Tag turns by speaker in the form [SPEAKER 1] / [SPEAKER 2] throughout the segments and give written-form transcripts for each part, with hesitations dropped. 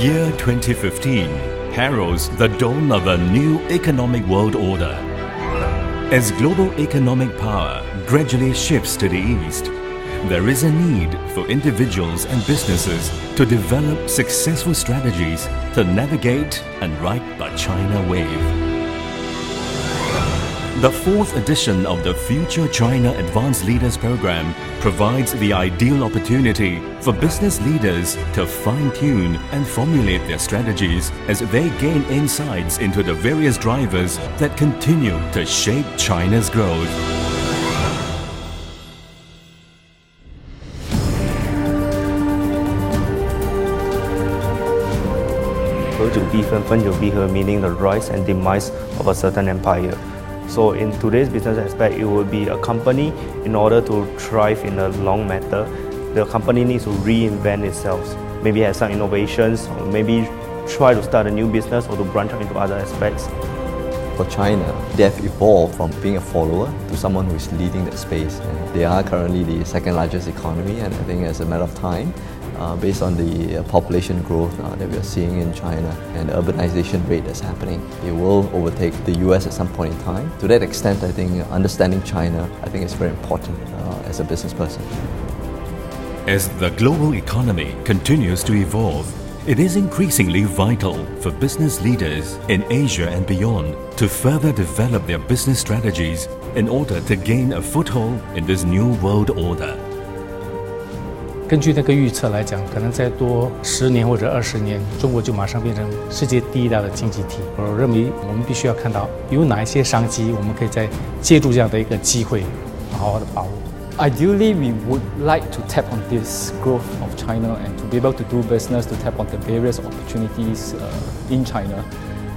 [SPEAKER 1] Year 2015 heralds the dawn of a new economic world order. As global economic power gradually shifts to the east, there is a need for individuals and businesses to develop successful strategies to navigate and ride the China wave. The fourth edition of the Future China Advanced Leaders Program provides the ideal opportunity for business leaders to fine-tune and formulate their strategies as they gain insights into the various drivers that continue to shape China's growth.
[SPEAKER 2] 合久必分，分久必合, meaning the rise and demise of a certain empire. So in today's business aspect, it will be a company, in order to thrive in the long matter, the company needs to reinvent itself. Maybe have some innovations, or maybe try to start a new business or to branch out into other aspects.
[SPEAKER 3] For China, they have evolved from being a follower to someone who is leading that space. And they are currently the second largest economy, and I think as a matter of time, based on the population growth that we are seeing in China and the urbanization rate that's happening, it will overtake the US at some point in time. To that extent, I think understanding China, I think is very important as a business person.
[SPEAKER 1] As the global economy continues to evolve, it is increasingly vital for business leaders in Asia and beyond to further develop their business strategies in order to gain a foothold in this new world order.
[SPEAKER 4] 根据那个预测来讲，可能再多10年或者20年，中国就马上变成世界第一大的经济体。我认为我们必须要看到有哪一些商机，我们可以在借助这样的一个机会，好好的把握。
[SPEAKER 5] Ideally, we would like to tap on this growth of China and to be able to do business, to tap on the various opportunities in China.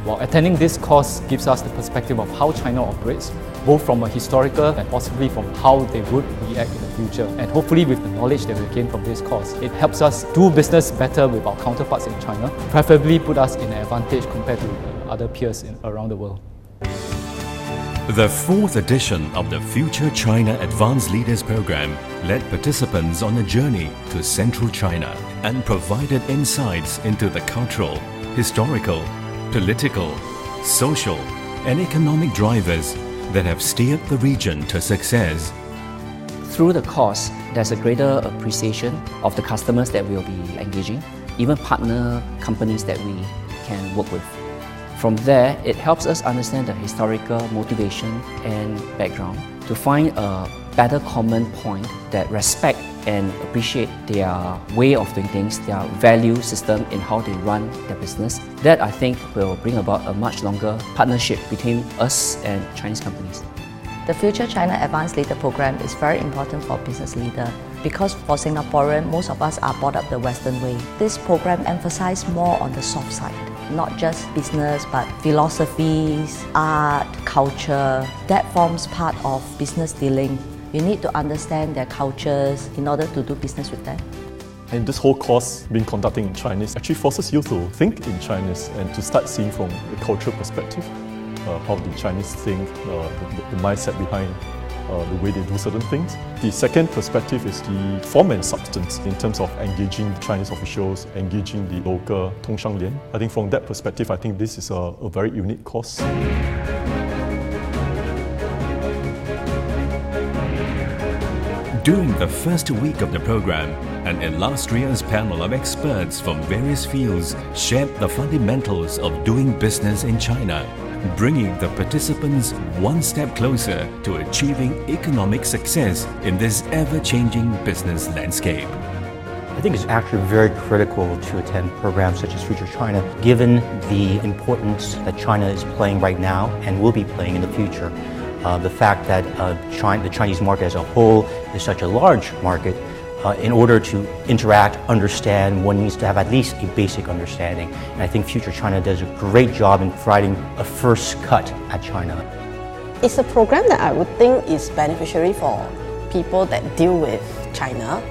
[SPEAKER 5] While attending this course gives us the perspective of how China operates, both from a historical and possibly from how they would react in the future. And hopefully with the knowledge that we gain from this course, it helps us do business better with our counterparts in China, preferably put us in an advantage compared to other peers around the world.
[SPEAKER 1] The fourth edition of the Future China Advanced Leaders Program led participants on a journey to central China and provided insights into the cultural, historical, political, social, and economic drivers that have steered the region to success.
[SPEAKER 6] Through the course, there's a greater appreciation of the customers that we'll be engaging, even partner companies that we can work with. From there, it helps us understand the historical motivation and background to find a better common point that respect and appreciate their way of doing things, their value system in how they run their business. That I think will bring about a much longer partnership between us and Chinese companies.
[SPEAKER 7] The Future China Advanced Leader Program is very important for business leaders because for Singaporean, most of us are brought up the Western way. This program emphasizes more on the soft side, not just business but philosophies, art, culture. That forms part of business dealing. You need to understand their cultures in order to do business with them.
[SPEAKER 8] And this whole course being conducted in Chinese actually forces you to think in Chinese and to start seeing from a cultural perspective how the Chinese think, the mindset behind the way they do certain things. The second perspective is the form and substance in terms of engaging the Chinese officials, engaging the local Tongshang Lian. I think from that perspective, I think this is a very unique course.
[SPEAKER 1] During the first week of the program, an illustrious panel of experts from various fields shared the fundamentals of doing business in China, bringing the participants one step closer to achieving economic success in this ever-changing business landscape.
[SPEAKER 9] I think it's actually very critical to attend programs such as Future China, given the importance that China is playing right now and will be playing in the future. The fact that the Chinese market as a whole is such a large market, in order to interact, understand, one needs to have at least a basic understanding. And I think Future China does a great job in providing a first cut at China.
[SPEAKER 10] It's a program that I would think is beneficiary for people that deal with China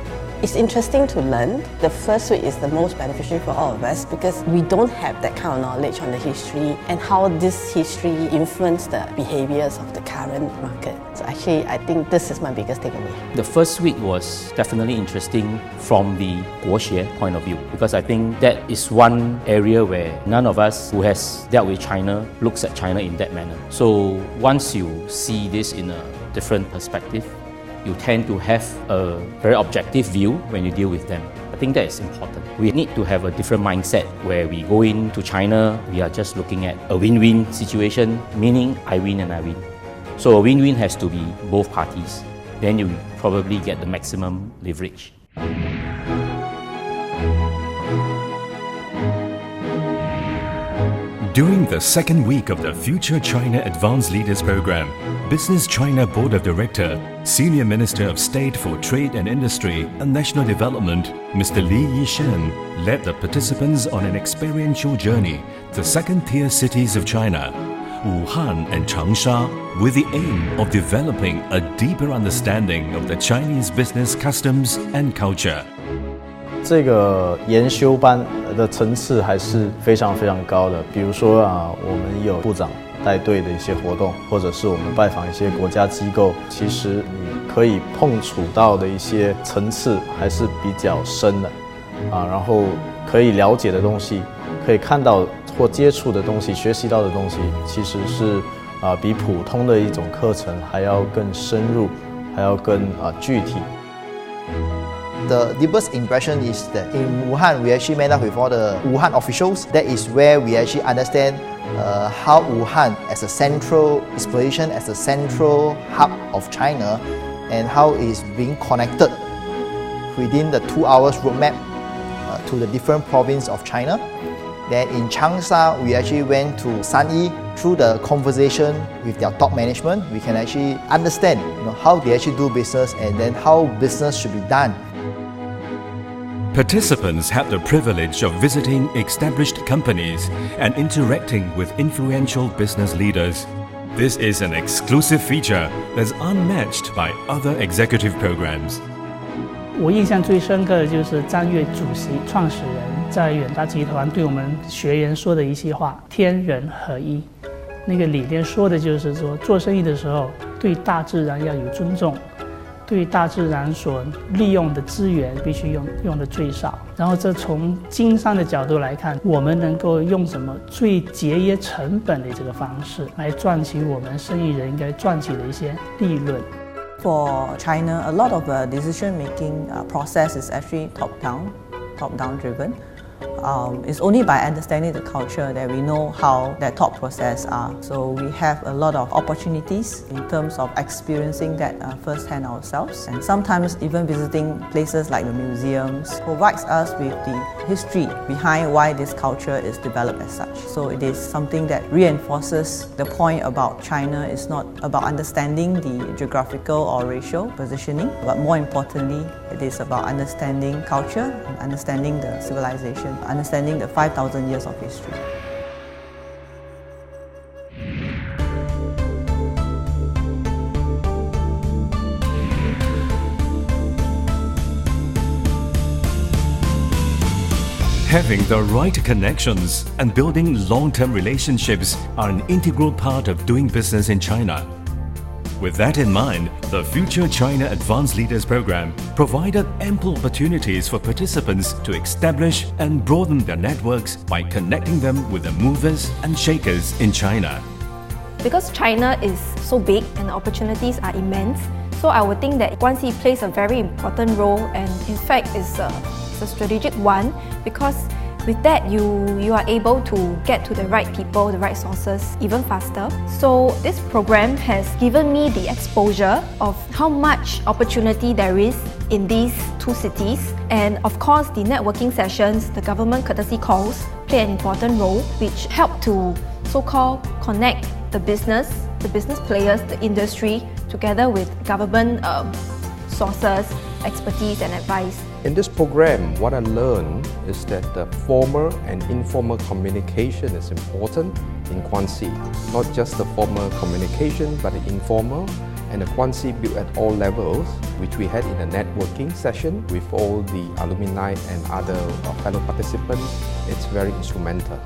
[SPEAKER 10] It's interesting to learn. The first week is the most beneficial for all of us because we don't have that kind of knowledge on the history and how this history influenced the behaviors of the current market. So actually, I think this is my biggest takeaway.
[SPEAKER 6] The first week was definitely interesting from the 国学 point of view because I think that is one area where none of us who has dealt with China looks at China in that manner. So once you see this in a different perspective, you tend to have a very objective view when you deal with them. I think that is important. We need to have a different mindset where we go into China, we are just looking at a win-win situation, meaning I win and I win. So a win-win has to be both parties. Then you probably get the maximum leverage.
[SPEAKER 1] During the second week of the Future China Advanced Leaders Program, Business China Board of Director, Senior Minister of State for Trade and Industry and National Development, Mr. Li Yishan, led the participants on an experiential journey to second-tier cities of China, Wuhan and Changsha, with the aim of developing a deeper understanding of the Chinese business customs and culture.
[SPEAKER 11] 这个研修班的层次还是非常高的，比如说我们有部长带队的一些活动，或者是我们拜访一些国家机构，其实你可以碰触到的一些层次还是比较深的，然后可以了解的东西，可以看到或接触的东西，学习到的东西，其实是比普通的一种课程还要更深入，还要更具体。
[SPEAKER 12] The deepest impression is that in Wuhan, we actually met up with all the Wuhan officials. That is where we actually understand how Wuhan as a central exploration, as a central hub of China, and how it is being connected within the 2 hours roadmap to the different provinces of China. Then in Changsha, we actually went to Sanyi. Through the conversation with their top management, we can actually understand how they actually do business and then how business should be done.
[SPEAKER 1] Participants had the privilege of visiting established companies and interacting with influential business leaders. This is an exclusive feature that's unmatched by other executive programs.
[SPEAKER 13] 我印象最深刻的就是张悦主席创始人在远大集团对我们学员说的一席话：天人合一。那个理念说的就是说，做生意的时候对大自然要有尊重。对大自然所利用的资源必须用的最少，然后这从经商的角度来看，我们能够用什么最节约成本的这个方式来赚取我们生意人应该赚取的一些利润。
[SPEAKER 14] For China, a lot of decision-making process is actually top-down driven. It's only by understanding the culture that we know how that thought process are. So we have a lot of opportunities in terms of experiencing that firsthand ourselves. And sometimes even visiting places like the museums provides us with the history behind why this culture is developed as such. So it is something that reinforces the point about China is not about understanding the geographical or racial positioning, but more importantly, it is about understanding culture and understanding the civilization, understanding the 5,000 years of history.
[SPEAKER 1] Having the right connections and building long-term relationships are an integral part of doing business in China. With that in mind, the Future China Advanced Leaders Program provided ample opportunities for participants to establish and broaden their networks by connecting them with the movers and shakers in China.
[SPEAKER 15] Because China is so big and the opportunities are immense, so I would think that 1C plays a very important role, and in fact it's a strategic one, because with that you are able to get to the right people, the right sources even faster. So this program has given me the exposure of how much opportunity there is in these two cities, and of course the networking sessions, the government courtesy calls play an important role, which help to so-called connect the business players, the industry, together with government sources, expertise and advice.
[SPEAKER 16] In this program, what I learned is that the formal and informal communication is important in 1C. Not just the formal communication, but the informal and the Guanxi built at all levels, which we had in a networking session with all the alumni and other fellow participants. It's very instrumental.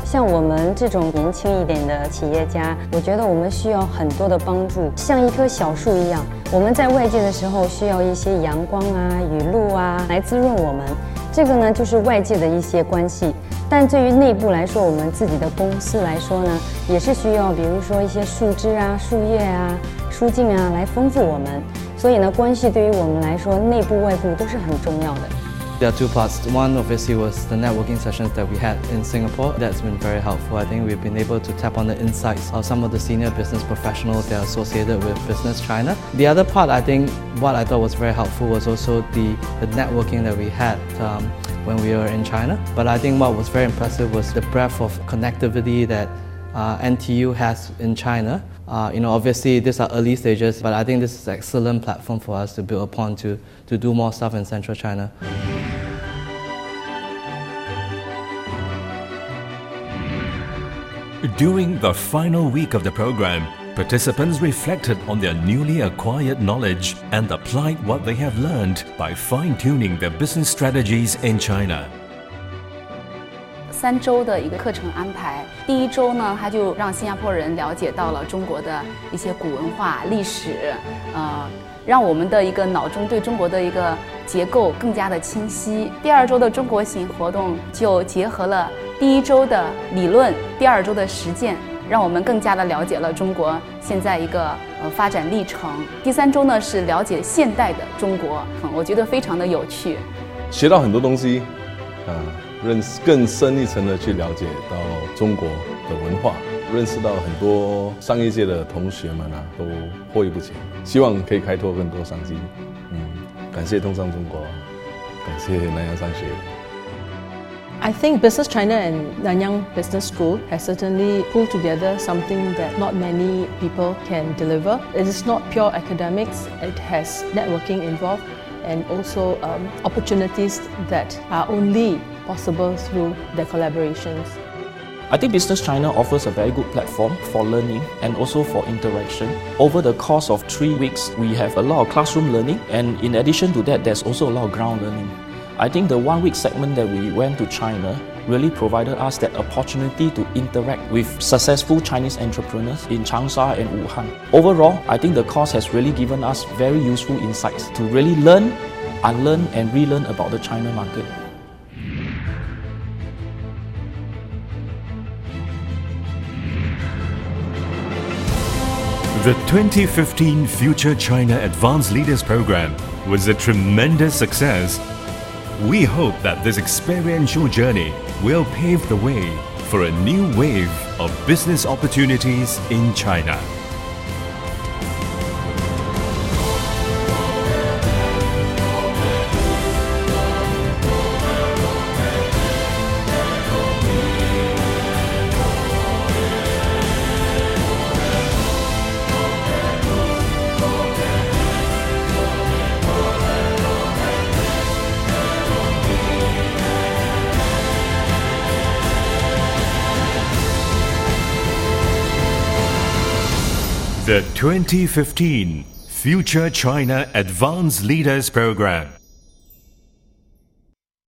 [SPEAKER 17] 像我们这种年轻一点的企业家，我觉得我们需要很多的帮助，像一棵小树一样，我们在外界的时候需要一些阳光啊、雨露啊来滋润我们。这个呢，就是外界的一些关系。但对于内部来说，我们自己的公司来说呢，也是需要，比如说一些树枝啊、树叶啊、疏径啊来丰富我们。所以呢，关系对于我们来说，内部外部都是很重要的。
[SPEAKER 18] There are two parts. One obviously was the networking sessions that we had in Singapore. That's been very helpful. I think we've been able to tap on the insights of some of the senior business professionals that are associated with Business China. The other part, I think, what I thought was very helpful was also the networking that we had when we were in China. But I think what was very impressive was the breadth of connectivity that NTU has in China. Obviously these are early stages, but I think this is an excellent platform for us to build upon to do more stuff in Central China.
[SPEAKER 1] During the final week of the program, participants reflected on their newly acquired knowledge and applied what they have learned by fine-tuning their business strategies in China.
[SPEAKER 19] 3周的一个课程安排，第1周呢，它就让新加坡人了解到了中国的一些古文化、历史，让我们的一个脑中对中国的一个结构更加的清晰。第2周的中国行活动就结合了第1周的理论，第2周的实践，让我们更加的了解了中国现在一个发展历程。第3周呢是了解现代的中国，我觉得非常的有趣，
[SPEAKER 20] 学到很多东西，更深一层的去了解到中国的文化，认识到很多商业界的同学们都获益不浅，希望可以开拓更多商机。感谢通商中国，感谢南洋商学。
[SPEAKER 21] I think Business China and Nanyang Business School has certainly pulled together something that not many people can deliver. It is not pure academics, it has networking involved and also opportunities that are only possible through their collaborations.
[SPEAKER 22] I think Business China offers a very good platform for learning and also for interaction. Over the course of 3 weeks, we have a lot of classroom learning, and in addition to that, there's also a lot of ground learning. I think the 1 week segment that we went to China really provided us that opportunity to interact with successful Chinese entrepreneurs in Changsha and Wuhan. Overall, I think the course has really given us very useful insights to really learn, unlearn and relearn about the China market.
[SPEAKER 1] The 2015 Future China Advanced Leaders Program was a tremendous success. We hope that this experiential journey will pave the way for a new wave of business opportunities in China. The 2015 Future China Advanced Leaders Program.